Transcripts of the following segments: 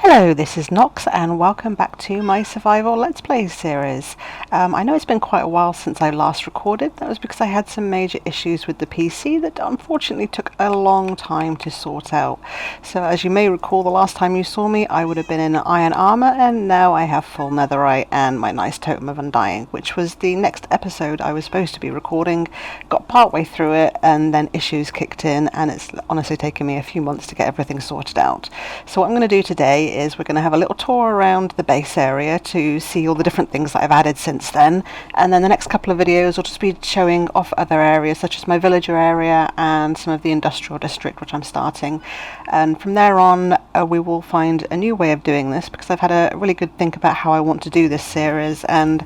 Hello, this is Nox and welcome back to my survival Let's Play series. I know it's been quite a while since I last recorded. That was because I had some major issues with the PC that unfortunately took a long time to sort out. So as you may recall, the last time you saw me I would have been in iron armor, and now I have full netherite and my nice totem of undying, which was the next episode I was supposed to be recording. Got partway through it and then issues kicked in, and it's honestly taken me a few months to get everything sorted out. So what I'm going to do today is we're going to have a little tour around the base area to see all the different things that I've added since then, and then the next couple of videos will just be showing off other areas such as my villager area and some of the industrial district which I'm starting. And from there on we will find a new way of doing this, because I've had a really good think about how I want to do this series, and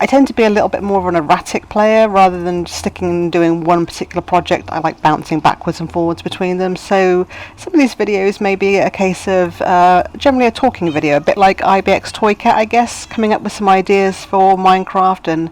I tend to be a little bit more of an erratic player rather than sticking and doing one particular project. I like bouncing backwards and forwards between them. So some of these videos may be a case of generally a talking video, a bit like IBX Toy Cat, I guess, coming up with some ideas for Minecraft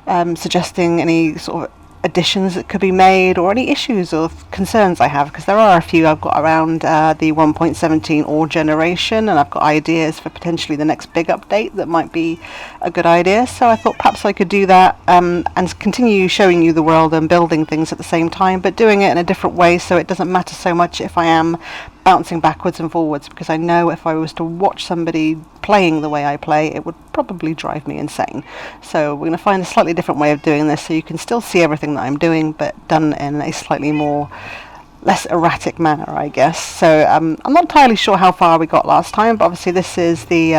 and suggesting any sort of additions that could be made or any issues or concerns I have, because there are a few I've got around the 1.17 ore generation, and I've got ideas for potentially the next big update that might be a good idea. So I thought perhaps I could do that and continue showing you the world and building things at the same time, but doing it in a different way, so it doesn't matter so much if I am bouncing backwards and forwards, because I know if I was to watch somebody playing the way I play, it would probably drive me insane. So we're going to find a slightly different way of doing this, so you can still see everything that I'm doing, but done in a slightly less erratic manner, I guess. So I'm not entirely sure how far we got last time, but obviously this is the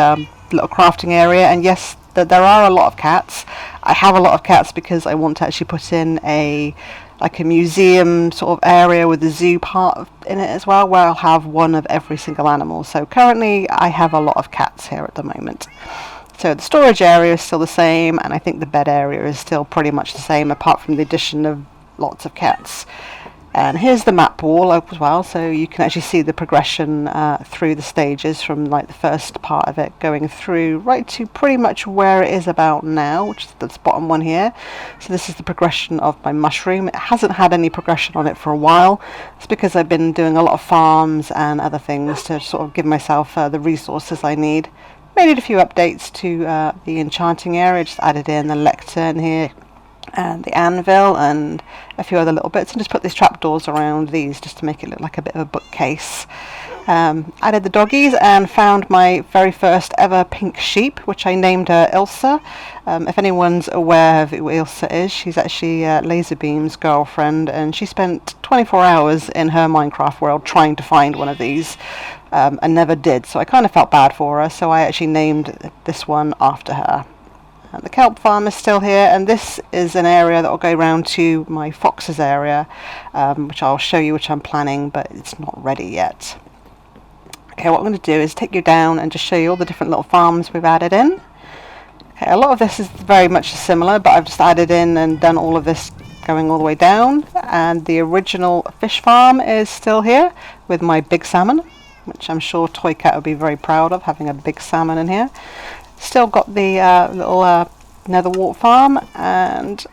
little crafting area, and yes, there are a lot of cats. I have a lot of cats because I want to actually put in a museum sort of area with a zoo part in it as well, where I'll have one of every single animal. So currently I have a lot of cats here at the moment. So the storage area is still the same, and I think the bed area is still pretty much the same, apart from the addition of lots of cats. And here's the map wall as well, so you can actually see the progression through the stages, from like the first part of it going through right to pretty much where it is about now, which is this bottom one here. So this is the progression of my mushroom. It hasn't had any progression on it for a while. It's because I've been doing a lot of farms and other things to sort of give myself the resources I need. Made a few updates to the Enchanting Area, just added in the lectern here and the anvil and a few other little bits, and just put these trapdoors around these just to make it look like a bit of a bookcase. Added the doggies and found my very first ever pink sheep, which I named her Ilsa. If anyone's aware of who Ilsa is, she's actually Laserbeam's girlfriend, and she spent 24 hours in her Minecraft world trying to find one of these and never did, so I kind of felt bad for her, so I actually named this one after her. The Kelp Farm is still here, and this is an area that will go round to my foxes area, which I'll show you, which I'm planning, but it's not ready yet. Okay, what I'm going to do is take you down and just show you all the different little farms we've added in. Okay, a lot of this is very much similar, but I've just added in and done all of this going all the way down, and the original fish farm is still here with my big salmon, which I'm sure Toy Cat would be very proud of, having a big salmon in here. Still got the little netherwort farm, and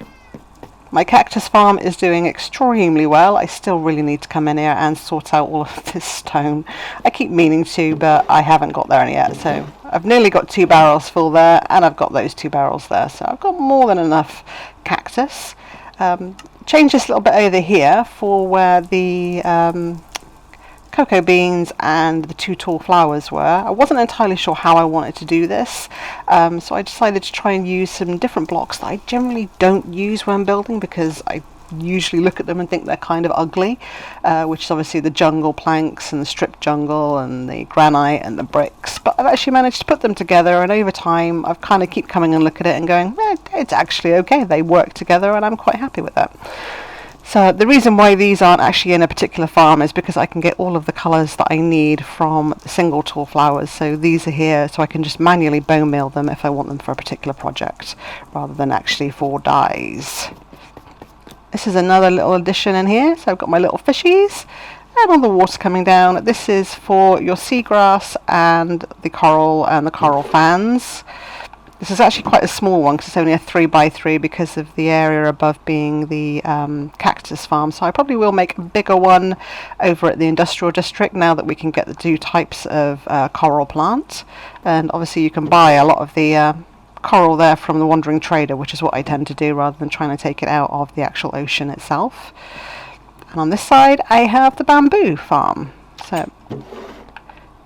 my Cactus Farm is doing extremely well. I still really need to come in here and sort out all of this stone. I keep meaning to, but I haven't got there yet. So I've nearly got 2 barrels full there, and I've got those 2 barrels there. So I've got more than enough cactus. Change this a little bit over here for where the cocoa beans and the 2 tall flowers were. I wasn't entirely sure how I wanted to do this, so I decided to try and use some different blocks that I generally don't use when building, because I usually look at them and think they're kind of ugly, which is obviously the jungle planks and the strip jungle and the granite and the bricks. But I've actually managed to put them together, and over time I've kind of keep coming and look at it and going, it's actually okay, they work together, and I'm quite happy with that. So the reason why these aren't actually in a particular farm is because I can get all of the colours that I need from the single tall flowers. So these are here, so I can just manually bone meal them if I want them for a particular project, rather than actually for dyes. This is another little addition in here. So I've got my little fishies and all the water coming down. This is for your seagrass and the coral fans. This is actually quite a small one because it's only a 3x3 because of the area above being the Cactus Farm. So I probably will make a bigger one over at the industrial district now that we can get the 2 types of coral plant. And obviously you can buy a lot of the coral there from the wandering trader, which is what I tend to do rather than trying to take it out of the actual ocean itself. And on this side I have the bamboo farm. So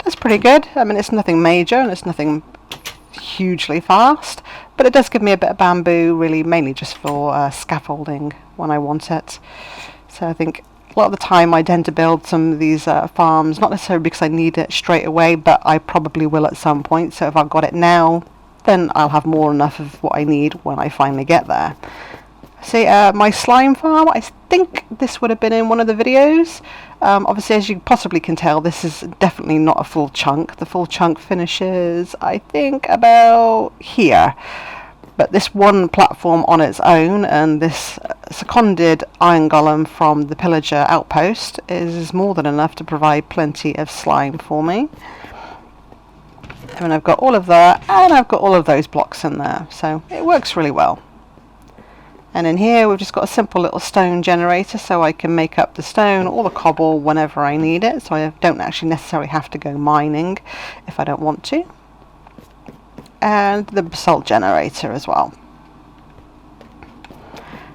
that's pretty good. I mean, it's nothing major and it's nothing hugely fast, but it does give me a bit of bamboo, really mainly just for scaffolding when I want it. So I think a lot of the time I tend to build some of these farms, not necessarily because I need it straight away, but I probably will at some point. So if I've got it now, then I'll have more than enough of what I need when I finally get there. See, my slime farm, I think this would have been in one of the videos. Obviously, as you possibly can tell, this is definitely not a full chunk. The full chunk finishes, I think, about here. But this one platform on its own and this seconded iron golem from the pillager outpost is more than enough to provide plenty of slime for me. And I've got all of that, and I've got all of those blocks in there, so it works really well. And in here we've just got a simple little stone generator, so I can make up the stone or the cobble whenever I need it, so I don't actually necessarily have to go mining if I don't want to. And the basalt generator as well.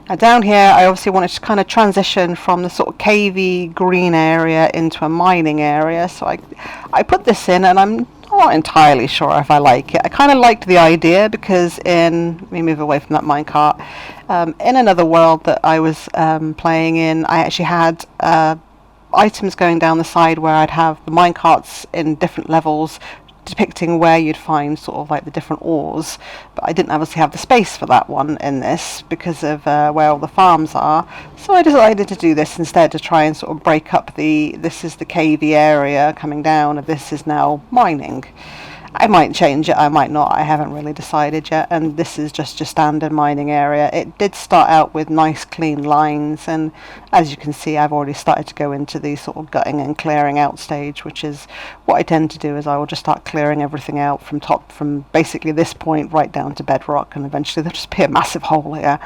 Now down here I obviously wanted to kind of transition from the sort of cavey green area into a mining area, so I put this in, and I'm not entirely sure if I like it. I kind of liked the idea because let me move away from that minecart. In another world that I was playing in, I actually had items going down the side where I'd have the minecarts in different levels depicting where you'd find sort of like the different ores, but I didn't obviously have the space for that one in this because of where all the farms are, so I decided to do this instead, to try and sort of break up this is the cavey area coming down and this is now mining. I might change it, I might not, I haven't really decided yet, and this is just your standard mining area. It did start out with nice clean lines, and as you can see I've already started to go into the sort of gutting and clearing out stage, which is what I tend to do. Is I will just start clearing everything out from basically this point right down to bedrock, and eventually there'll just be a massive hole here.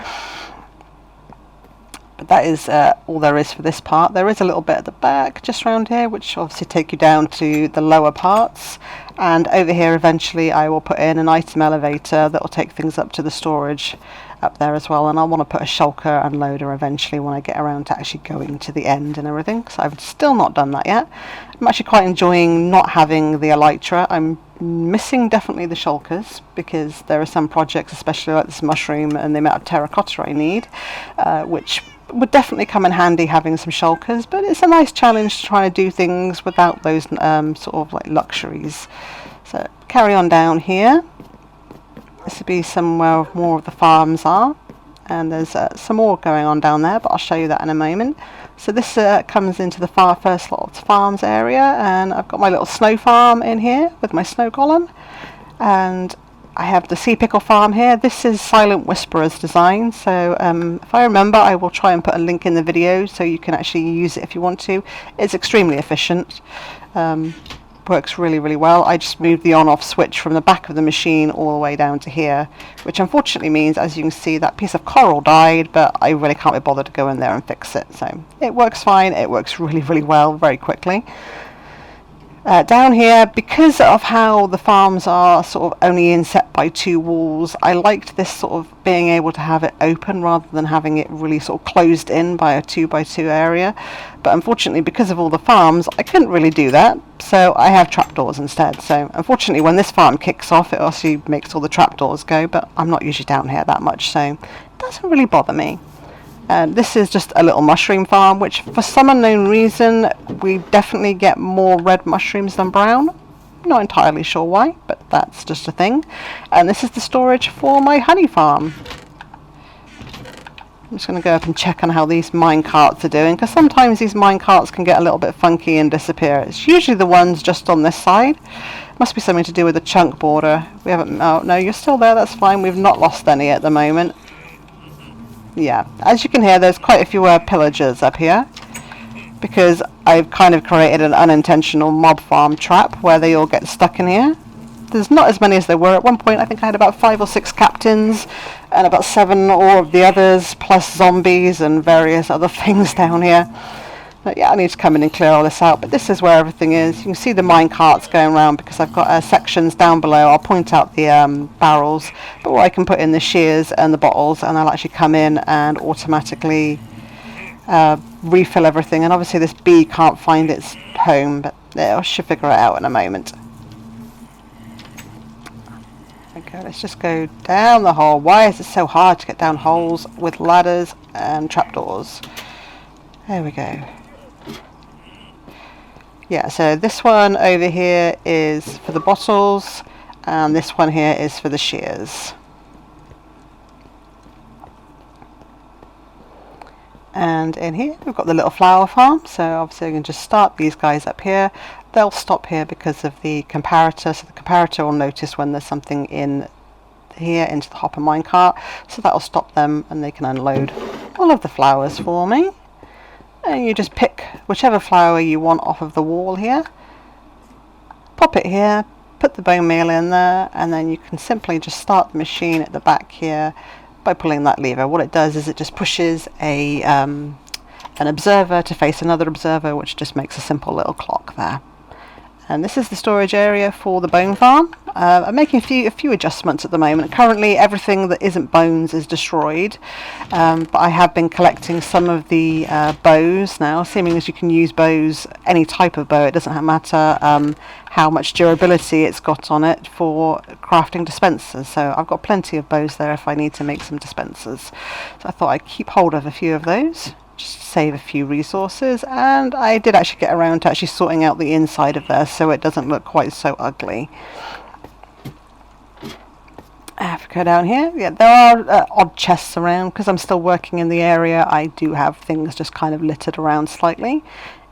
But that is all there is for this part. There is a little bit at the back just around here, which obviously take you down to the lower parts, and over here eventually I will put in an item elevator that will take things up to the storage up there as well, and I want to put a shulker and loader eventually when I get around to actually going to the end and everything, so I've still not done that yet. I'm actually quite enjoying not having the elytra. I'm missing definitely the shulkers because there are some projects, especially like this mushroom and the amount of terracotta I need, which would definitely come in handy having some shulkers, but it's a nice challenge to try to do things without those sort of like luxuries. So carry on down here. This would be somewhere more of the farms are, and there's some more going on down there, but I'll show you that in a moment. So this comes into the first lot of farms area, and I've got my little snow farm in here with my snow golem, and I have the Pickle Farm here. This is Silent Whisperer's design, so if I remember I will try and put a link in the video so you can actually use it if you want to. It's extremely efficient, works really, really well. I just moved the on-off switch from the back of the machine all the way down to here, which unfortunately means, as you can see, that piece of coral died, but I really can't be bothered to go in there and fix it. So it works fine, it works really, really well, very quickly. Down here, because of how the farms are sort of only inset by 2 walls, I liked this sort of being able to have it open rather than having it really sort of closed in by a 2x2 area. But unfortunately, because of all the farms, I couldn't really do that, so I have trapdoors instead. So unfortunately, when this farm kicks off, it also makes all the trapdoors go, but I'm not usually down here that much, so it doesn't really bother me. This is just a little mushroom farm, which for some unknown reason we definitely get more red mushrooms than brown. Not entirely sure why, but that's just a thing. And this is the storage for my honey farm. I'm just going to go up and check on how these mine carts are doing, because sometimes these mine carts can get a little bit funky and disappear. It's usually the ones just on this side. Must be something to do with the chunk border. We haven't. Oh no, you're still there. That's fine. We've not lost any at the moment. Yeah, as you can hear, there's quite a few pillagers up here, because I've kind of created an unintentional mob farm trap where they all get stuck in here. there's not as many as there were at one point. I think I had about 5 or 6 captains and about 7 or of the others, plus zombies and various other things down here. But yeah, I need to come in and clear all this out. But this is where everything is. You can see the mine carts going around because I've got sections down below. I'll point out the barrels, but where I can put in the shears and the bottles, and I'll actually come in and automatically refill everything. And obviously this bee can't find its home, but I should figure it out in a moment. Okay, let's just go down the hole. Why is it so hard to get down holes with ladders and trapdoors? There we go. Yeah, so this one over here is for the bottles, and this one here is for the shears. And in here we've got the little flower farm, so obviously I can just start these guys up here. They'll stop here because of the comparator, so the comparator will notice when there's something in here into the hopper minecart, so that'll stop them and they can unload all of the flowers for me. And you just pick whichever flower you want off of the wall here, pop it here, put the bone meal in there, and then you can simply just start the machine at the back here by pulling that lever. What it does is it just pushes an observer to face another observer, which just makes a simple little clock there. And this is the storage area for the bone farm. I'm making a few adjustments at the moment. Currently everything that isn't bones is destroyed, but I have been collecting some of the bows now, seeming as you can use bows, any type of bow, it doesn't matter how much durability it's got on it, for crafting dispensers. So I've got plenty of bows there if I need to make some dispensers. So I thought I'd keep hold of a few of those, just to save a few resources. And I did actually get around to actually sorting out the inside of there so it doesn't look quite so ugly. I have to go down here. Yeah, there are odd chests around because I'm still working in the area. I do have things just kind of littered around slightly.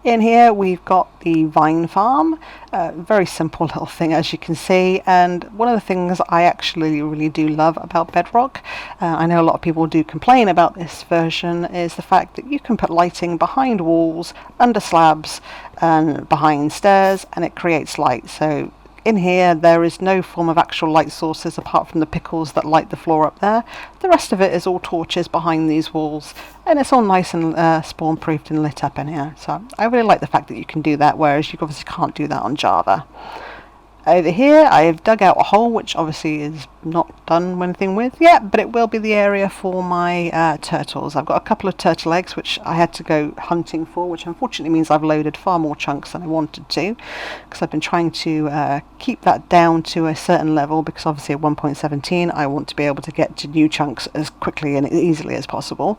In here we've got the vine farm, very simple little thing as you can see, and one of the things I actually really do love about Bedrock, I know a lot of people do complain about this version, is the fact that you can put lighting behind walls, under slabs and behind stairs, and it creates light. So in here there is no form of actual light sources apart from the pickles that light the floor up there. The rest of it is all torches behind these walls, and it's all nice and spawn proofed and lit up in here. So I really like the fact that you can do that, whereas you obviously can't do that on Java. Over here I've dug out a hole, which obviously is not done anything with yet, but it will be the area for my turtles. I've got a couple of turtle eggs which I had to go hunting for, which unfortunately means I've loaded far more chunks than I wanted to, because I've been trying to keep that down to a certain level, because obviously at 1.17 I want to be able to get to new chunks as quickly and easily as possible.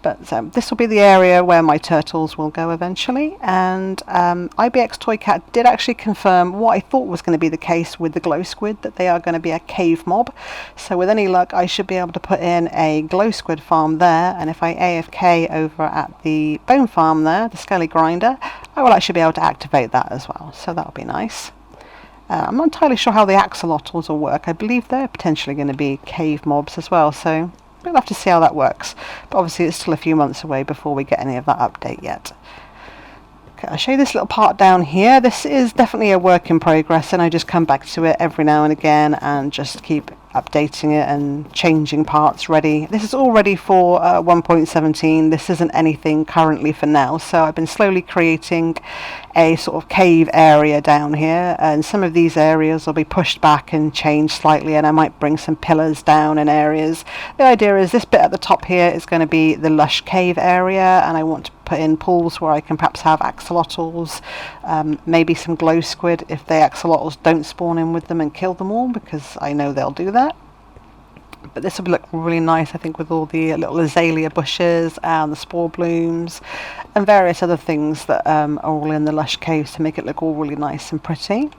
But this will be the area where my turtles will go eventually. And IBX Toy Cat did actually confirm what I thought was going to be the case with the glow squid, that they are going to be a cave mob. So with any luck I should be able to put in a glow squid farm there, and if I AFK over at the bone farm there, the skelly grinder, I will actually be able to activate that as well, so that'll be nice. I'm not entirely sure how the axolotls will work. I believe they're potentially going to be cave mobs as well, so we'll have to see how that works, but obviously it's still a few months away before we get any of that update yet. Okay, I'll show you this little part down here. This is definitely a work in progress, and I just come back to it every now and again and just keep updating it and changing parts ready. This is all ready for 1.17. This isn't anything currently for now, so I've been slowly creating a sort of cave area down here, and some of these areas will be pushed back and changed slightly, and I might bring some pillars down in areas. The idea is this bit at the top here is going to be the lush cave area, and I want to put in pools where I can perhaps have axolotls, maybe some glow squid if the axolotls don't spawn in with them and kill them all, because I know they'll do that. But this will look really nice, I think, with all the little azalea bushes and the spore blooms and various other things that are all in the lush caves to make it look all really nice and pretty.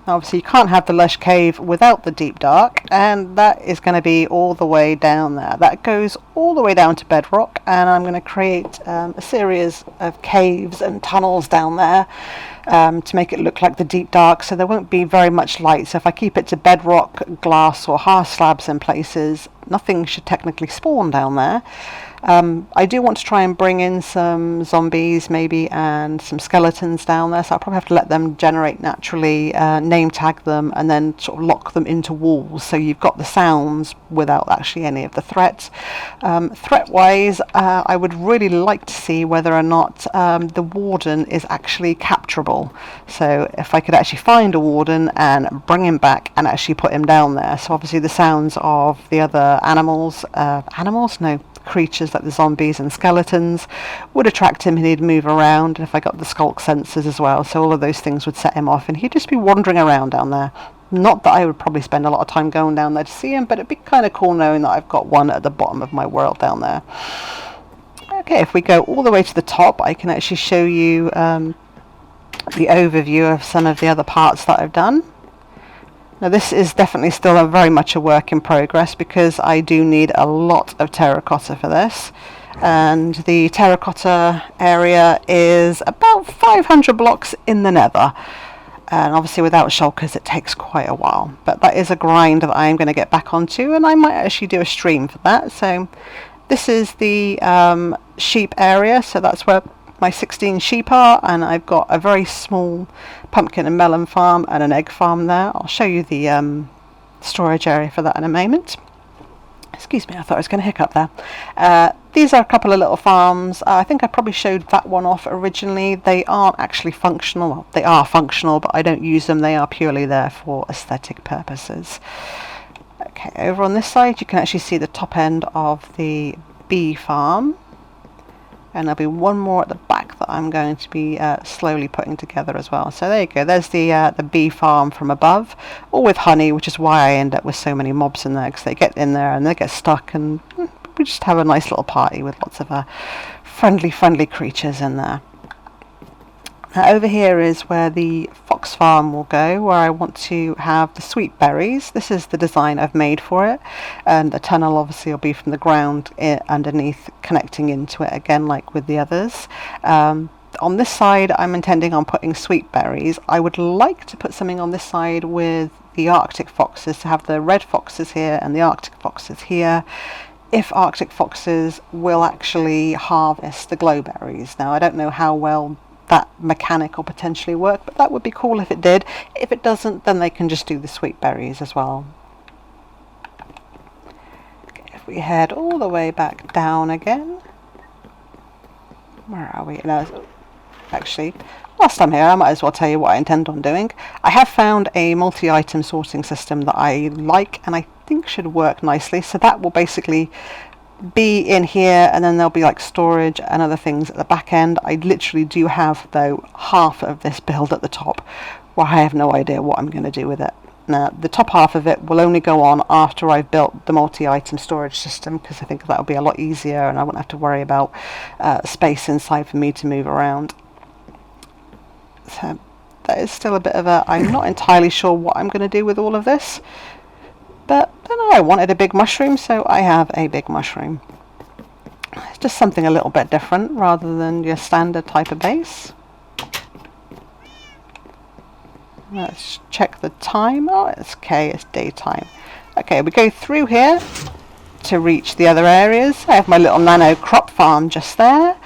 Obviously you can't have the lush cave without the deep dark, and that is going to be all the way down there. That goes all the way down to Bedrock, and I'm going to create a series of caves and tunnels down there to make it look like the deep dark, so there won't be very much light. So if I keep it to bedrock, glass or half slabs in places, nothing should technically spawn down there. I do want to try and bring in some zombies maybe and some skeletons down there, so I'll probably have to let them generate naturally, name tag them, and then sort of lock them into walls so you've got the sounds without actually any of the threats. Threat wise, I would really like to see whether or not the warden is actually capturable. So if I could actually find a warden and bring him back and actually put him down there, so obviously the sounds of the other creatures like the zombies and skeletons would attract him, and he'd move around, and if I got the skulk sensors as well, so all of those things would set him off and he'd just be wandering around down there. Not that I would probably spend a lot of time going down there to see him, but it'd be kind of cool knowing that I've got one at the bottom of my world down there. Okay, if we go all the way to the top, I can actually show you the overview of some of the other parts that I've done. Now this is definitely still very much a work in progress because I do need a lot of terracotta for this, and the terracotta area is about 500 blocks in the nether, and obviously without shulkers it takes quite a while, but that is a grind that I am going to get back onto, and I might actually do a stream for that. So this is the sheep area, so that's where my 16 sheep are, and I've got a very small pumpkin and melon farm and an egg farm there. I'll show you the storage area for that in a moment. Excuse me, I thought I was going to hiccup there. These are a couple of little farms. I think I probably showed that one off originally. They aren't actually functional. Well, they are functional, but I don't use them. They are purely there for aesthetic purposes. Okay, over on this side you can actually see the top end of the bee farm, and there'll be one more at the back that I'm going to be slowly putting together as well. So there you go, there's the bee farm from above, all with honey, which is why I end up with so many mobs in there, because they get in there and they get stuck, and we just have a nice little party with lots of friendly creatures in there. Now over here is where the fox farm will go, where I want to have the sweet berries. This is the design I've made for it, and the tunnel obviously will be from the ground underneath connecting into it again like with the others. On this side I'm intending on putting sweet berries. I would like to put something on this side with the Arctic foxes, to have the red foxes here and the Arctic foxes here, if Arctic foxes will actually harvest the glowberries. Now I don't know how well that mechanic will potentially work, but that would be cool if it did. If it doesn't, then they can just do the sweet berries as well. Okay, if we head all the way back down again, where are we? No, actually, whilst I'm here I might as well tell you what I intend on doing. I have found a multi-item sorting system that I like and I think should work nicely, so that will basically be in here, and then there'll be like storage and other things at the back end. I literally do have though half of this build at the top where I have no idea what I'm going to do with it. Now the top half of it will only go on after I've built the multi-item storage system, because I think that'll be a lot easier and I won't have to worry about space inside for me to move around. So that is still a bit of a, I'm not entirely sure what I'm going to do with all of this. But I don't know, I wanted a big mushroom, so I have a big mushroom. It's just something a little bit different rather than your standard type of base. Let's check the time. Oh, it's okay, it's daytime. Okay, we go through here to reach the other areas. I have my little nano crop farm just there.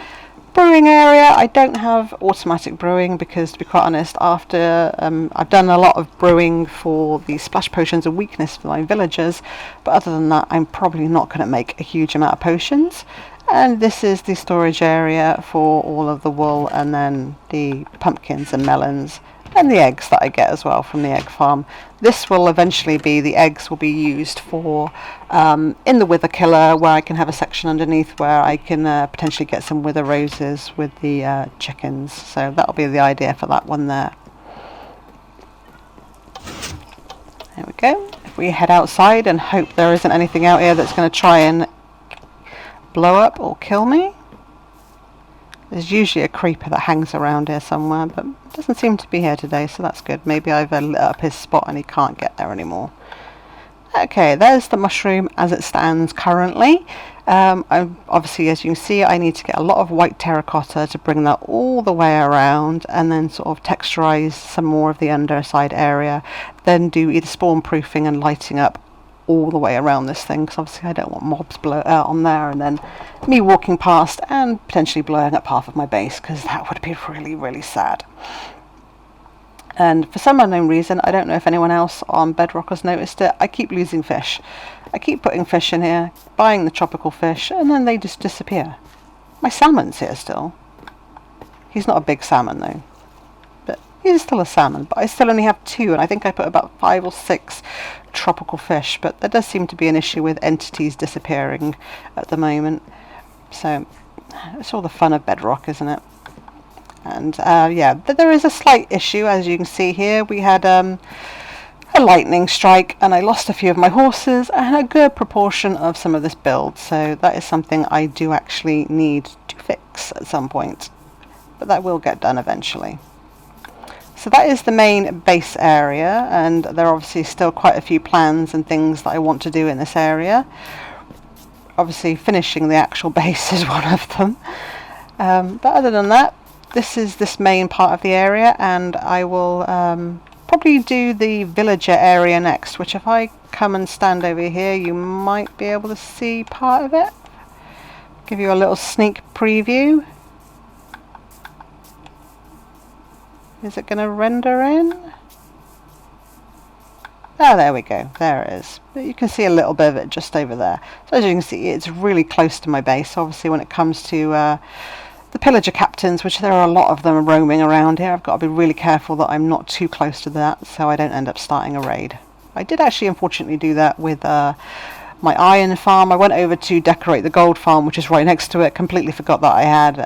Brewing area, I don't have automatic brewing because, to be quite honest, after I've done a lot of brewing for the splash potions of weakness for my villagers, but other than that I'm probably not going to make a huge amount of potions. And this is the storage area for all of the wool, and then the pumpkins and melons and the eggs that I get as well from the egg farm. This will eventually be, the eggs will be used for in the wither killer, where I can have a section underneath where I can potentially get some wither roses with the chickens. So that'll be the idea for that one there. There we go. If we head outside and hope there isn't anything out here that's going to try and blow up or kill me. There's usually a creeper that hangs around here somewhere, but it doesn't seem to be here today, so that's good. Maybe I've lit up his spot and he can't get there anymore. Okay, there's the mushroom as it stands currently. Obviously, as you can see, I need to get a lot of white terracotta to bring that all the way around, and then sort of texturize some more of the underside area. Then do either spawn proofing and lighting up all the way around this thing, because obviously I don't want mobs blow out on there and then me walking past and potentially blowing up half of my base, because that would be really, really sad. And for some unknown reason, I don't know if anyone else on Bedrock has noticed it, I keep losing fish. I keep putting fish in here, buying the tropical fish, and then they just disappear. My salmon's here still. He's not a big salmon though, but he's still a salmon. But I still only have 2, and I think I put about 5 or 6 tropical fish. But there does seem to be an issue with entities disappearing at the moment. So it's all the fun of Bedrock, isn't it? And yeah, but there is a slight issue, as you can see here. We had a lightning strike, and I lost a few of my horses and a good proportion of some of this build. So that is something I do actually need to fix at some point, but that will get done eventually. So that is the main base area, and there are obviously still quite a few plans and things that I want to do in this area. Obviously finishing the actual base is one of them, but other than that, this is this main part of the area, and I will probably do the villager area next, which if I come and stand over here, you might be able to see part of it. Give you a little sneak preview. Is it going to render in? Oh, there we go. There it is. But you can see a little bit of it just over there. So as you can see, it's really close to my base. Obviously, when it comes to the pillager captains, which there are a lot of them roaming around here, I've got to be really careful that I'm not too close to that, so I don't end up starting a raid. I did actually unfortunately do that with my iron farm. I went over to decorate the gold farm, which is right next to it. Completely forgot that I had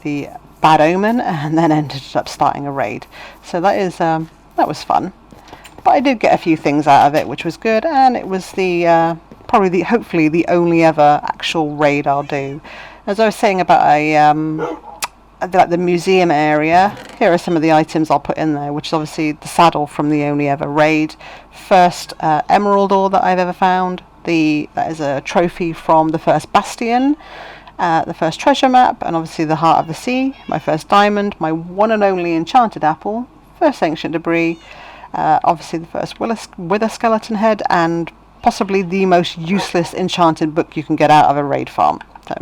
the bad omen, and then ended up starting a raid. So that is that was fun. But I did get a few things out of it, which was good, and it was the probably hopefully the only ever actual raid I'll do. As I was saying about like the museum area, here are some of the items I'll put in there, which is obviously the saddle from the only ever raid, first emerald ore that I've ever found, that is a trophy from the first bastion, the first treasure map, and obviously the heart of the sea, my first diamond, my one and only enchanted apple, first ancient debris, obviously the first wither skeleton head, and possibly the most useless enchanted book you can get out of a raid farm. So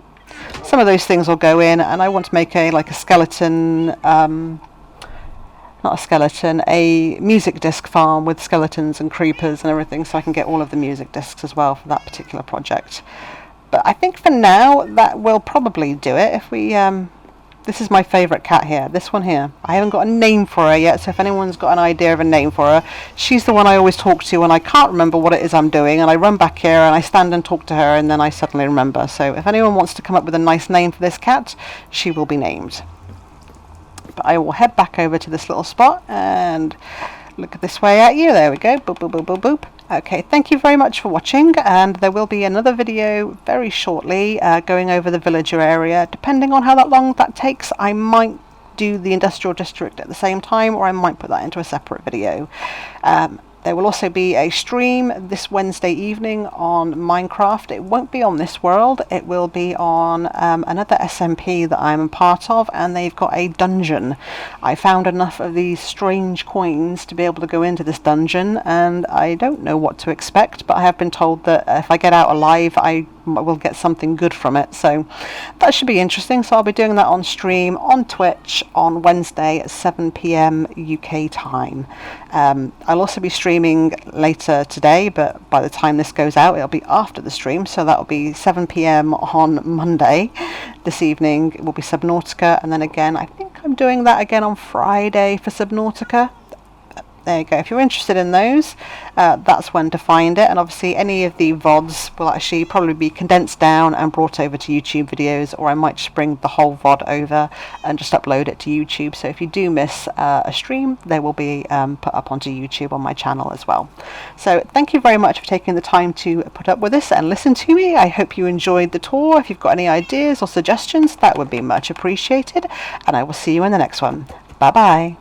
some of those things will go in, and I want to make a skeleton, not a skeleton, a music disc farm with skeletons and creepers and everything, so I can get all of the music discs as well for that particular project. But I think for now that will probably do it. If we this is my favourite cat here, this one here. I haven't got a name for her yet, so if anyone's got an idea of a name for her, she's the one I always talk to when I can't remember what it is I'm doing, and I run back here and I stand and talk to her, and then I suddenly remember. So if anyone wants to come up with a nice name for this cat, she will be named. But I will head back over to this little spot and look this way at you. There we go. Boop, boop, boop, boop, boop. Okay, thank you very much for watching, and there will be another video very shortly going over the villager area. Depending on how long that takes, I might do the industrial district at the same time, or I might put that into a separate video. There will also be a stream this Wednesday evening on Minecraft. It won't be on this world, it will be on another SMP that I'm a part of, and they've got a dungeon. I found enough of these strange coins to be able to go into this dungeon, and I don't know what to expect, but I have been told that if I get out alive, I will get something good from it, so that should be interesting. So I'll be doing that on stream on Twitch on Wednesday at 7 PM UK time. I'll also be streaming later today, but by the time this goes out it'll be after the stream, so that'll be 7 PM on Monday. This evening it will be Subnautica, and then again I think I'm doing that again on Friday for Subnautica. There you go. If you're interested in those, that's when to find it. And obviously any of the VODs will actually probably be condensed down and brought over to YouTube videos, or I might just bring the whole VOD over and just upload it to YouTube. So if you do miss a stream, they will be put up onto YouTube on my channel as well. So thank you very much for taking the time to put up with this and listen to me. I hope you enjoyed the tour. If you've got any ideas or suggestions, that would be much appreciated. And I will see you in the next one. Bye bye.